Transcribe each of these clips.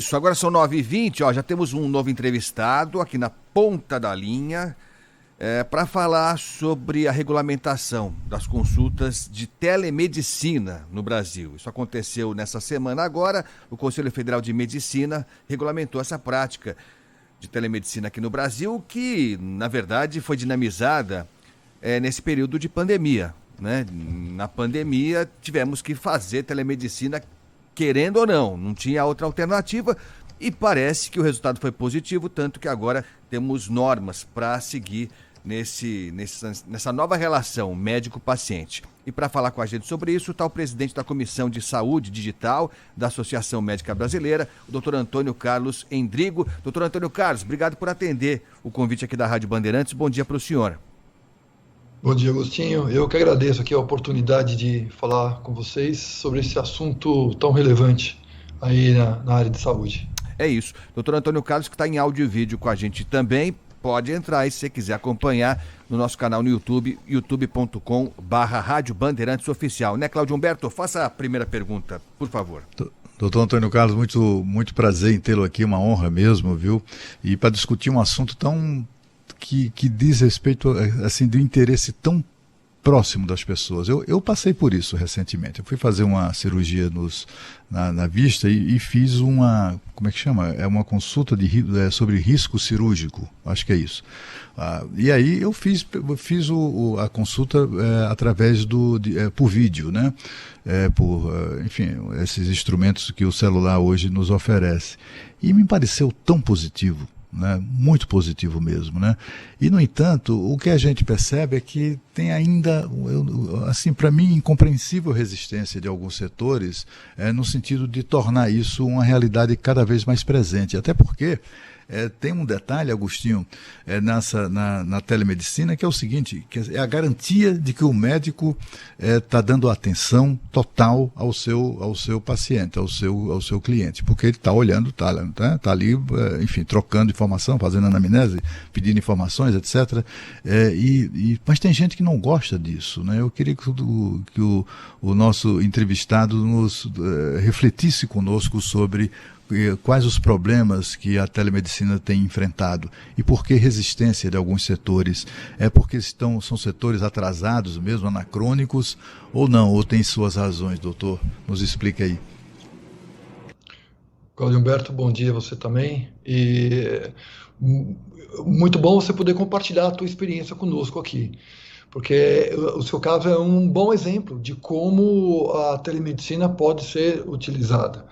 isso, agora são 9h20, já temos um novo entrevistado aqui na ponta da linha para falar sobre a regulamentação das consultas de telemedicina no Brasil. Isso aconteceu nessa semana agora, o Conselho Federal de Medicina regulamentou essa prática de telemedicina aqui no Brasil, que, na verdade, foi dinamizada nesse período de pandemia, né? Na pandemia, tivemos que fazer telemedicina, querendo ou não tinha outra alternativa, e parece que o resultado foi positivo, tanto que agora temos normas para seguir nessa nova relação médico-paciente. E para falar com a gente sobre isso, está o presidente da Comissão de Saúde Digital da Associação Médica Brasileira, o doutor Antônio Carlos Endrigo. Doutor Antônio Carlos, obrigado por atender o convite aqui da Rádio Bandeirantes. Bom dia para o senhor. Bom dia, Agostinho. Eu que agradeço aqui a oportunidade de falar com vocês sobre esse assunto tão relevante aí na área de saúde. É isso. Doutor Antônio Carlos, que está em áudio e vídeo com a gente também, pode entrar aí se você quiser acompanhar no nosso canal no YouTube, youtube.com/Rádio Bandeirantes Oficial. Né, Cláudio Humberto? Faça a primeira pergunta, por favor. Doutor Antônio Carlos, muito prazer em tê-lo aqui, uma honra mesmo, viu? E para discutir um assunto tão que diz respeito, assim, do interesse tão próximo das pessoas. Eu passei por isso recentemente. Eu fui fazer uma cirurgia na vista e fiz uma, como é que chama? É uma consulta sobre risco cirúrgico, acho que é isso. E aí eu fiz a consulta através por vídeo, né? Enfim, esses instrumentos que o celular hoje nos oferece. E me pareceu tão positivo, né? Muito positivo mesmo, né? E, no entanto, o que a gente percebe é que tem ainda, assim, para mim, incompreensível resistência de alguns setores no sentido de tornar isso uma realidade cada vez mais presente, até porque tem um detalhe, Agostinho, na telemedicina, que é o seguinte, que é a garantia de que o médico está dando atenção total ao seu paciente, ao seu cliente, porque ele está olhando, está ali, enfim, trocando informação, fazendo anamnese, pedindo informações, etc. Mas tem gente que não gosta disso, né? Eu queria que o nosso entrevistado nos refletisse conosco sobre quais os problemas que a telemedicina tem enfrentado e por que resistência de alguns setores. É porque são setores atrasados mesmo, anacrônicos, ou não? Ou tem suas razões, doutor? Nos explica aí. Cláudio Humberto, bom dia a você também. E muito bom você poder compartilhar a tua experiência conosco aqui, porque o seu caso é um bom exemplo de como a telemedicina pode ser utilizada.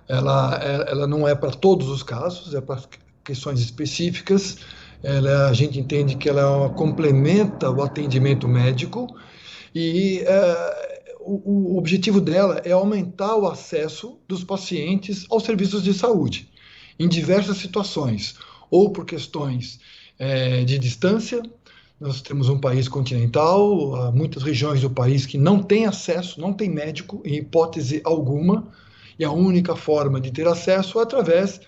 Ela não é para todos os casos, é para questões específicas. A gente entende que ela complementa o atendimento médico e o objetivo dela é aumentar o acesso dos pacientes aos serviços de saúde em diversas situações, ou por questões de distância. Nós temos um país continental, há muitas regiões do país que não tem acesso, não tem médico em hipótese alguma, e a única forma de ter acesso é através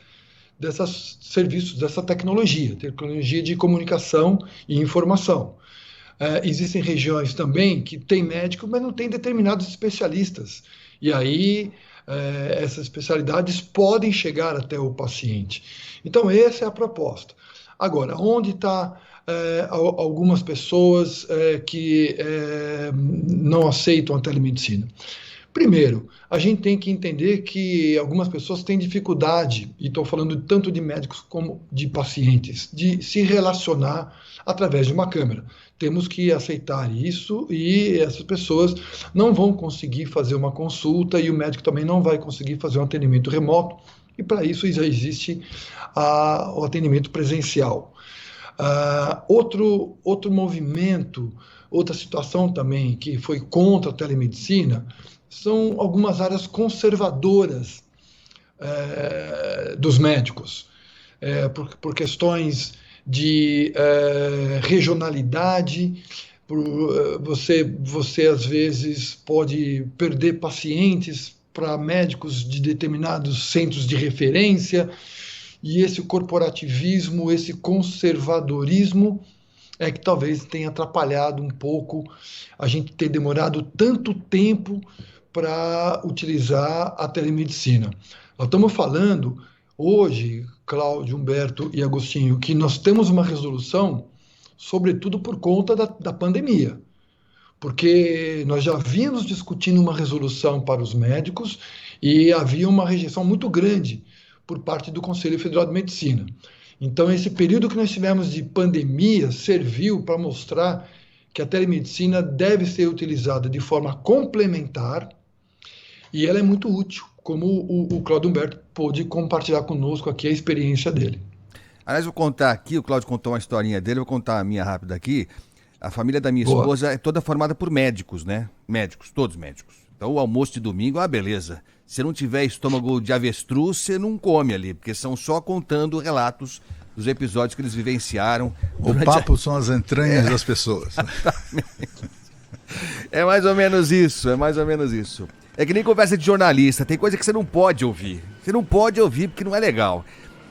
desses serviços, dessa tecnologia de comunicação e informação. Existem regiões também que tem médico, mas não tem determinados especialistas. E aí essas especialidades podem chegar até o paciente. Então, essa é a proposta. Agora, onde está algumas pessoas que não aceitam a telemedicina? Primeiro, a gente tem que entender que algumas pessoas têm dificuldade, e estou falando tanto de médicos como de pacientes, de se relacionar através de uma câmera. Temos que aceitar isso e essas pessoas não vão conseguir fazer uma consulta e o médico também não vai conseguir fazer um atendimento remoto, e para isso já existe o atendimento presencial. Outro movimento, outra situação também que foi contra a telemedicina são algumas áreas conservadoras dos médicos, por questões de regionalidade. Você às vezes pode perder pacientes para médicos de determinados centros de referência, e esse corporativismo, esse conservadorismo é que talvez tenha atrapalhado um pouco a gente ter demorado tanto tempo para utilizar a telemedicina. Nós estamos falando hoje, Cláudio, Humberto e Agostinho, que nós temos uma resolução, sobretudo por conta da pandemia, porque nós já vínhamos discutindo uma resolução para os médicos e havia uma rejeição muito grande por parte do Conselho Federal de Medicina. Então, esse período que nós tivemos de pandemia serviu para mostrar que a telemedicina deve ser utilizada de forma complementar e ela é muito útil, como o Cláudio Humberto pôde compartilhar conosco aqui a experiência dele. Aliás, vou contar aqui, o Cláudio contou uma historinha dele, vou contar a minha rápida aqui. A família da minha Boa. esposa é toda formada por médicos, né? Médicos, todos médicos. Então o almoço de domingo, beleza. Se não tiver estômago de avestruz, você não come ali, porque são só contando relatos dos episódios que eles vivenciaram. O papo são as entranhas das pessoas. É mais ou menos isso, é mais ou menos isso. É que nem conversa de jornalista, tem coisa que você não pode ouvir. Você não pode ouvir porque não é legal.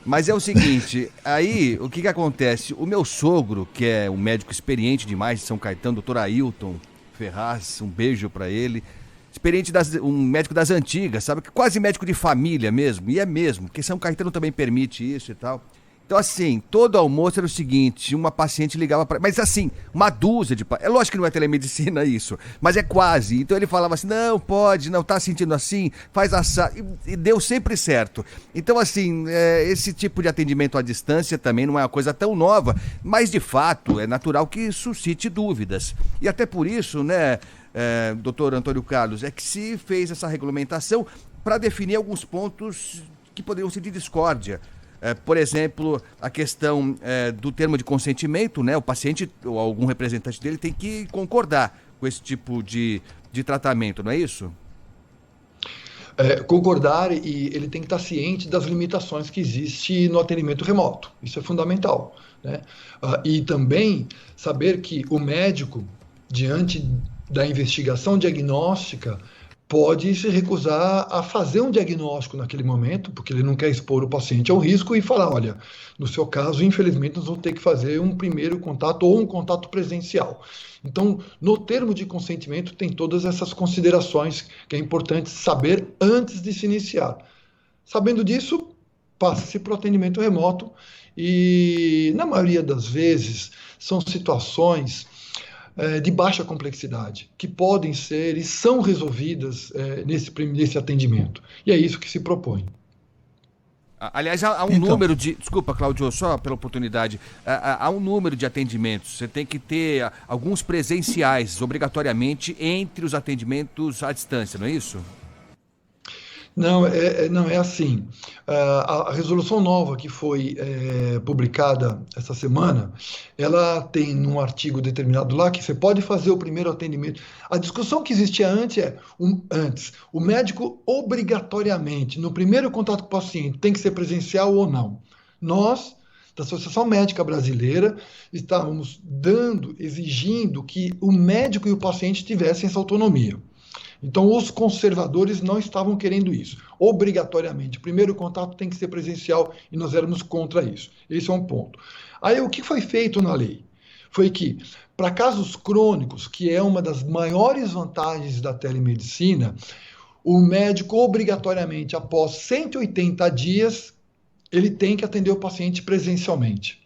Mas é o seguinte, aí o que acontece? O meu sogro, que é um médico experiente demais de São Caetano, doutor Ailton Ferraz, um beijo pra ele. Experiente, um médico das antigas, sabe? Quase médico de família mesmo, e é mesmo, porque São Caetano também permite isso e tal. Então, assim, todo almoço era o seguinte, uma paciente ligava para... Mas, assim, uma dúzia de... É lógico que não é telemedicina isso, mas é quase. Então, ele falava assim, não, pode, não, tá sentindo assim, faz assado. E deu sempre certo. Então, assim, esse tipo de atendimento à distância também não é uma coisa tão nova, mas, de fato, é natural que suscite dúvidas. E até por isso, né, doutor Antônio Carlos, é que se fez essa regulamentação para definir alguns pontos que poderiam ser de discórdia. Por exemplo, a questão do termo de consentimento, né? O paciente ou algum representante dele tem que concordar com esse tipo de tratamento, não é isso? Concordar e ele tem que estar ciente das limitações que existem no atendimento remoto. Isso é fundamental, né? E também saber que o médico, diante da investigação diagnóstica, pode se recusar a fazer um diagnóstico naquele momento, porque ele não quer expor o paciente ao risco e falar, olha, no seu caso, infelizmente, nós vamos ter que fazer um primeiro contato ou um contato presencial. Então, no termo de consentimento, tem todas essas considerações que é importante saber antes de se iniciar. Sabendo disso, passa-se para o atendimento remoto e, na maioria das vezes, são situações de baixa complexidade, que podem ser e são resolvidas nesse atendimento. E é isso que se propõe. Aliás, há um número de... Desculpa, Cláudio, só pela oportunidade. Há um número de atendimentos. Você tem que ter alguns presenciais, obrigatoriamente, entre os atendimentos à distância, não é isso? Não, não é assim. A resolução nova que foi publicada essa semana, ela tem um artigo determinado lá que você pode fazer o primeiro atendimento. A discussão que existia antes o médico obrigatoriamente, no primeiro contato com o paciente, tem que ser presencial ou não. Nós, da Associação Médica Brasileira, estávamos exigindo que o médico e o paciente tivessem essa autonomia. Então, os conservadores não estavam querendo isso. Obrigatoriamente, o primeiro contato tem que ser presencial e nós éramos contra isso. Esse é um ponto. Aí, o que foi feito na lei? Foi que, para casos crônicos, que é uma das maiores vantagens da telemedicina, o médico, obrigatoriamente, após 180 dias, ele tem que atender o paciente presencialmente.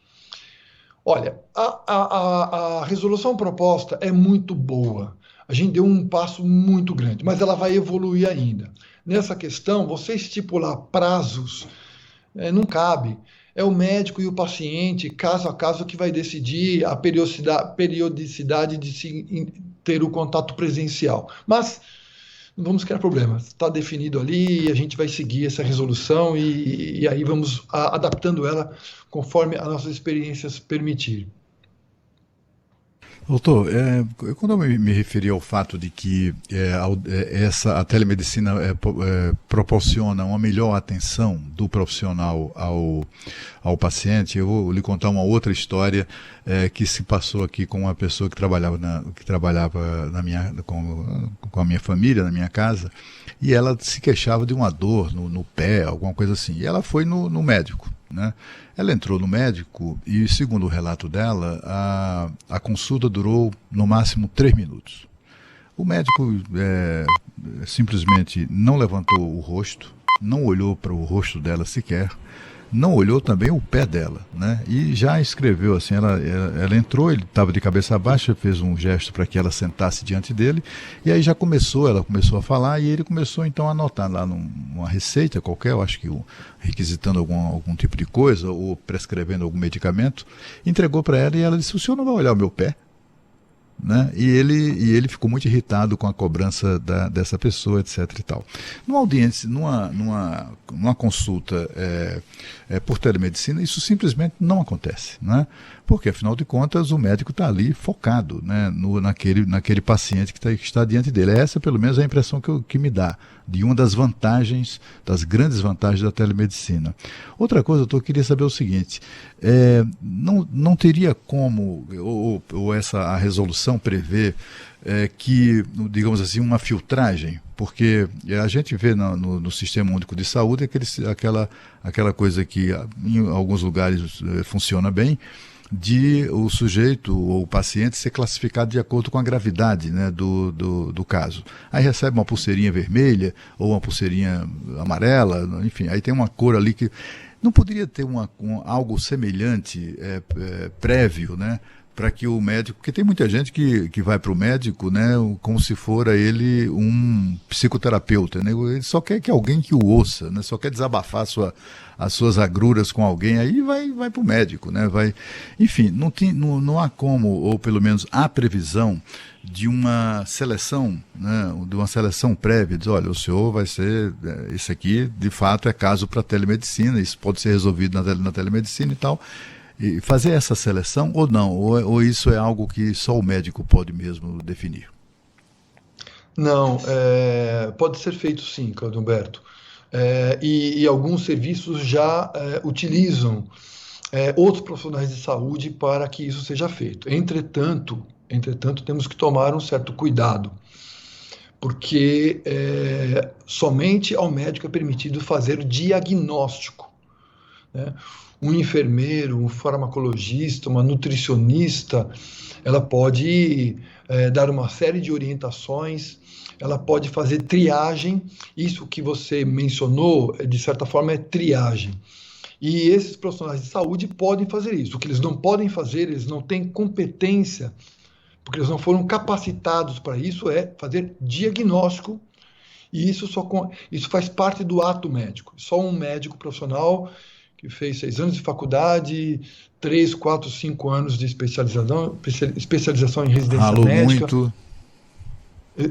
Olha, a resolução proposta é muito boa. A gente deu um passo muito grande, mas ela vai evoluir ainda. Nessa questão, você estipular prazos não cabe. É o médico e o paciente, caso a caso, que vai decidir a periodicidade de se ter o contato presencial. Mas não vamos criar problemas. Está definido ali e a gente vai seguir essa resolução e aí vamos adaptando ela conforme as nossas experiências permitirem. Doutor, quando eu me referi ao fato de que a telemedicina proporciona uma melhor atenção do profissional ao paciente, eu vou lhe contar uma outra história que se passou aqui com uma pessoa que trabalhava com a minha família, na minha casa, e ela se queixava de uma dor no pé, alguma coisa assim, e ela foi no médico, né? Ela entrou no médico e, segundo o relato dela, a consulta durou no máximo 3 minutos. O médico simplesmente não levantou o rosto, não olhou para o rosto dela sequer, não olhou também o pé dela, né? E já escreveu assim, ela entrou, ele estava de cabeça baixa, fez um gesto para que ela sentasse diante dele, e aí ela começou a falar, e ele começou então a anotar lá numa receita qualquer, eu acho que requisitando algum tipo de coisa, ou prescrevendo algum medicamento, entregou para ela e ela disse: o senhor não vai olhar o meu pé? Né? E ele ficou muito irritado com a cobrança dessa pessoa, etc. e tal. Numa audiência, numa consulta por telemedicina, isso simplesmente não acontece, né? Porque, afinal de contas, o médico está ali focado, né, naquele paciente que está diante dele. Essa, pelo menos, é a impressão que me dá de uma das vantagens, das grandes vantagens da telemedicina. Outra coisa, doutor, eu queria saber o seguinte: não teria como, ou a resolução prevê que, digamos assim, uma filtragem, porque a gente vê no Sistema Único de Saúde aquela coisa que em alguns lugares funciona bem, de o sujeito ou o paciente ser classificado de acordo com a gravidade, né, do caso. Aí recebe uma pulseirinha vermelha ou uma pulseirinha amarela, enfim, aí tem uma cor ali que... Não poderia ter algo semelhante, prévio, né, para que o médico... Porque tem muita gente que vai para o médico, né, como se fora ele um psicoterapeuta, né? Ele só quer que alguém que o ouça, né, só quer desabafar as suas agruras com alguém, aí vai para o médico, né? Enfim, não há como, ou pelo menos há previsão de uma seleção, né, de uma seleção prévia, diz: olha, o senhor vai ser, isso aqui de fato é caso para telemedicina, isso pode ser resolvido na telemedicina e tal. E fazer essa seleção ou não? Ou isso é algo que só o médico pode mesmo definir? Não, pode ser feito sim, Claudio Humberto. E alguns serviços já utilizam outros profissionais de saúde para que isso seja feito. Entretanto, temos que tomar um certo cuidado, porque somente ao médico é permitido fazer o diagnóstico, né? Um enfermeiro, um farmacologista, uma nutricionista, ela pode dar uma série de orientações, ela pode fazer triagem. Isso que você mencionou, de certa forma, é triagem. E esses profissionais de saúde podem fazer isso. O que eles não podem fazer, eles não têm competência, porque eles não foram capacitados para isso, é fazer diagnóstico. E isso faz parte do ato médico. Só um médico profissional que fez 6 anos de faculdade, 3, 4, 5 anos de especialização em residência Ralou médica. Muito.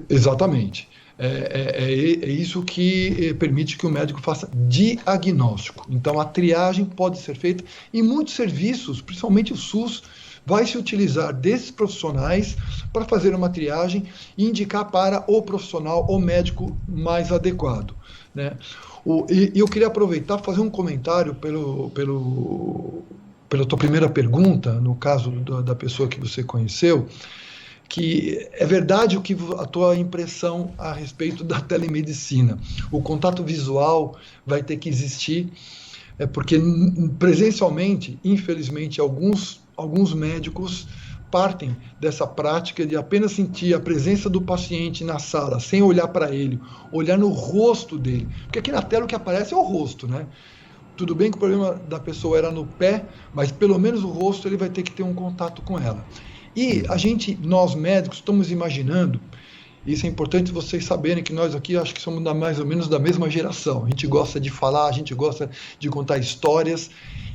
Exatamente. É isso que permite que o médico faça diagnóstico. Então, a triagem pode ser feita em muitos serviços, principalmente o SUS, vai se utilizar desses profissionais para fazer uma triagem e indicar para o profissional, o médico mais adequado, né? E eu queria aproveitar e fazer um comentário pela tua primeira pergunta, no caso da pessoa que você conheceu, que é verdade a tua impressão a respeito da telemedicina. O contato visual vai ter que existir, porque presencialmente, infelizmente, alguns médicos partem dessa prática de apenas sentir a presença do paciente na sala, sem olhar para ele, olhar no rosto dele. Porque aqui na tela o que aparece é o rosto, né? Tudo bem que o problema da pessoa era no pé, mas pelo menos o rosto ele vai ter que ter um contato com ela. E nós médicos, estamos imaginando, isso é importante vocês saberem que nós aqui acho que somos mais ou menos da mesma geração. A gente gosta de falar, a gente gosta de contar histórias.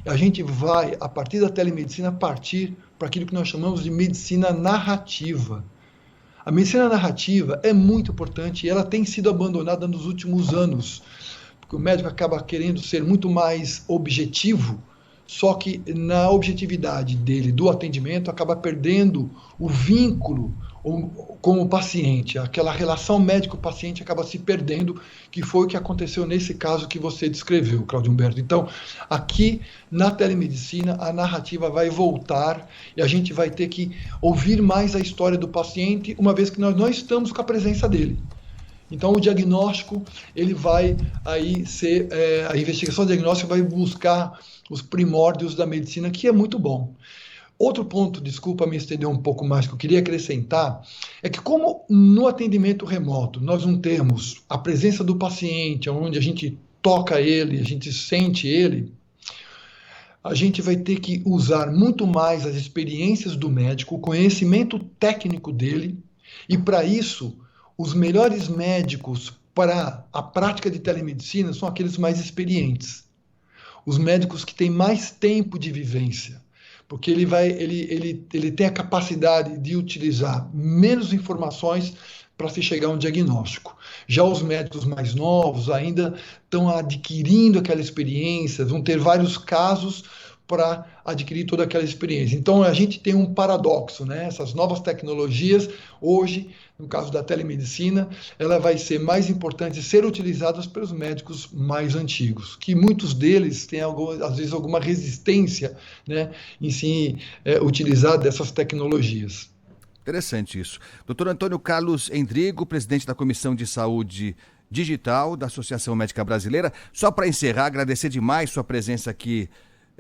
A gente vai, a partir da telemedicina, partir para aquilo que nós chamamos de medicina narrativa. A medicina narrativa é muito importante e ela tem sido abandonada nos últimos anos, porque o médico acaba querendo ser muito mais objetivo, só que na objetividade dele, do atendimento, acaba perdendo o vínculo com o paciente. Aquela relação médico-paciente acaba se perdendo, que foi o que aconteceu nesse caso que você descreveu, Claudio Humberto. Então, aqui na telemedicina, a narrativa vai voltar e a gente vai ter que ouvir mais a história do paciente, uma vez que nós não estamos com a presença dele. Então, o diagnóstico, ele vai aí ser, a investigação diagnóstica vai buscar os primórdios da medicina, que é muito bom. Outro ponto, desculpa me estender um pouco mais, que eu queria acrescentar, é que como no atendimento remoto nós não temos a presença do paciente, onde a gente toca ele, a gente sente ele, a gente vai ter que usar muito mais as experiências do médico, o conhecimento técnico dele, e para isso, os melhores médicos para a prática de telemedicina são aqueles mais experientes, os médicos que têm mais tempo de vivência, porque ele tem a capacidade de utilizar menos informações para se chegar a um diagnóstico. Já os médicos mais novos ainda estão adquirindo aquela experiência, vão ter vários casos para adquirir toda aquela experiência. Então, a gente tem um paradoxo, né? Essas novas tecnologias, hoje, no caso da telemedicina, ela vai ser mais importante ser utilizadas pelos médicos mais antigos, que muitos deles têm, às vezes, alguma resistência, né, em se utilizar dessas tecnologias. Interessante isso. Doutor Antônio Carlos Endrigo, presidente da Comissão de Saúde Digital da Associação Médica Brasileira. Só para encerrar, agradecer demais sua presença aqui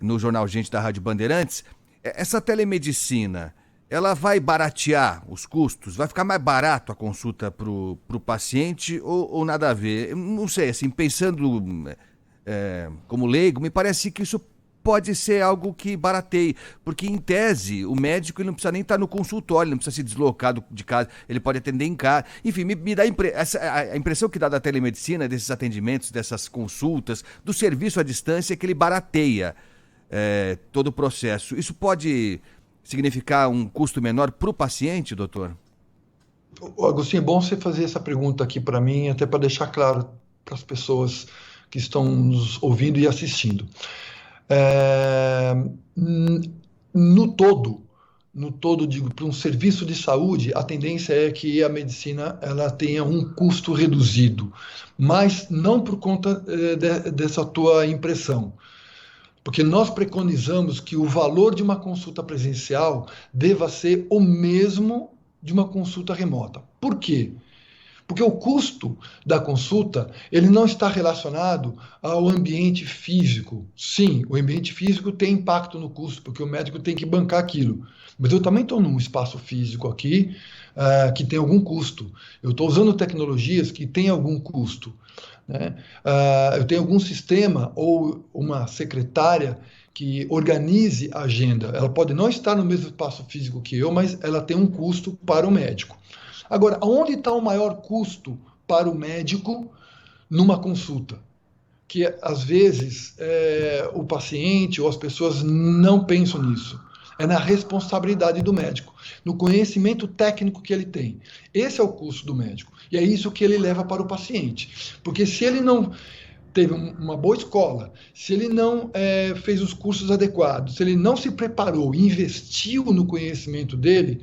no Jornal Gente da Rádio Bandeirantes. Essa telemedicina, ela vai baratear os custos? Vai ficar mais barato a consulta para o paciente ou nada a ver? Eu não sei, assim, pensando como leigo, me parece que isso pode ser algo que barateie, porque em tese o médico ele não precisa nem estar no consultório, ele não precisa se deslocar de casa, ele pode atender em casa. Enfim, me dá a impressão que dá da telemedicina, desses atendimentos, dessas consultas, do serviço à distância, é que ele barateia todo o processo. Isso pode significar um custo menor para o paciente, doutor? Agostinho, é bom você fazer essa pergunta aqui para mim, até para deixar claro para as pessoas que estão nos ouvindo e assistindo. No todo, digo, para um serviço de saúde, a tendência é que a medicina ela tenha um custo reduzido, mas não por conta dessa tua impressão. Porque nós preconizamos que o valor de uma consulta presencial deva ser o mesmo de uma consulta remota. Por quê? Porque o custo da consulta, ele não está relacionado ao ambiente físico. Sim, o ambiente físico tem impacto no custo, porque o médico tem que bancar aquilo. Mas eu também estou num espaço físico aqui que tem algum custo. Eu estou usando tecnologias que têm algum custo, né? Eu tenho algum sistema ou uma secretária que organize a agenda. Ela pode não estar no mesmo espaço físico que eu, mas ela tem um custo para o médico. Agora, onde está o maior custo para o médico numa consulta? Que às vezes o paciente ou as pessoas não pensam nisso. É na responsabilidade do médico, no conhecimento técnico que ele tem. Esse é o custo do médico. E é isso que ele leva para o paciente. Porque se ele não teve uma boa escola, se ele não fez os cursos adequados, se ele não se preparou e investiu no conhecimento dele,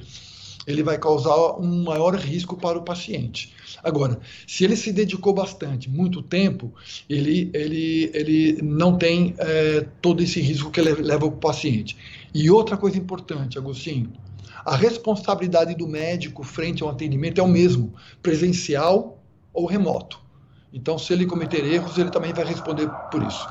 ele vai causar um maior risco para o paciente. Agora, se ele se dedicou bastante, muito tempo, ele não tem todo esse risco que ele leva para o paciente. E outra coisa importante, Agostinho, a responsabilidade do médico frente ao atendimento é o mesmo, presencial ou remoto. Então, se ele cometer erros, ele também vai responder por isso.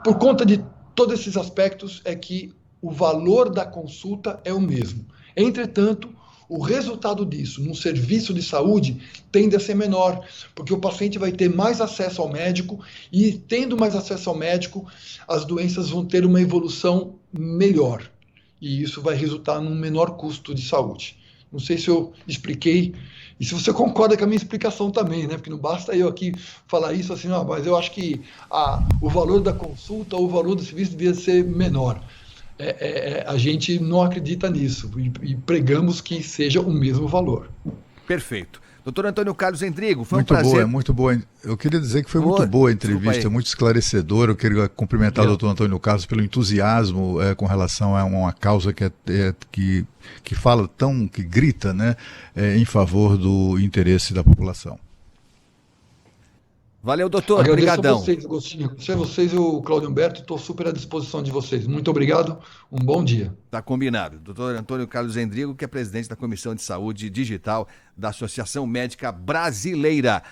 Por conta de todos esses aspectos, é que o valor da consulta é o mesmo. Entretanto, o resultado disso, num serviço de saúde, tende a ser menor, porque o paciente vai ter mais acesso ao médico e, tendo mais acesso ao médico, as doenças vão ter uma evolução melhor. E isso vai resultar num menor custo de saúde. Não sei se eu expliquei, e se você concorda com a minha explicação também, né? Porque não basta eu aqui falar isso assim, não, mas eu acho que o valor da consulta ou o valor do serviço devia ser menor. A gente não acredita nisso e pregamos que seja o mesmo valor. Perfeito. Doutor Antônio Carlos Endrigo, foi muito um prazer. Muito boa. Eu queria dizer que foi muito boa a entrevista, muito esclarecedora. Eu queria cumprimentar o doutor Antônio Carlos pelo entusiasmo com relação a uma causa que fala que grita, né, em favor do interesse da população. Valeu, doutor. Obrigadão. Agradeço a vocês, Agostinho. Agradeço a vocês, o Cláudio Humberto. Estou super à disposição de vocês. Muito obrigado. Um bom dia. Tá combinado. Doutor Antônio Carlos Endrigo, que é presidente da Comissão de Saúde Digital da Associação Médica Brasileira.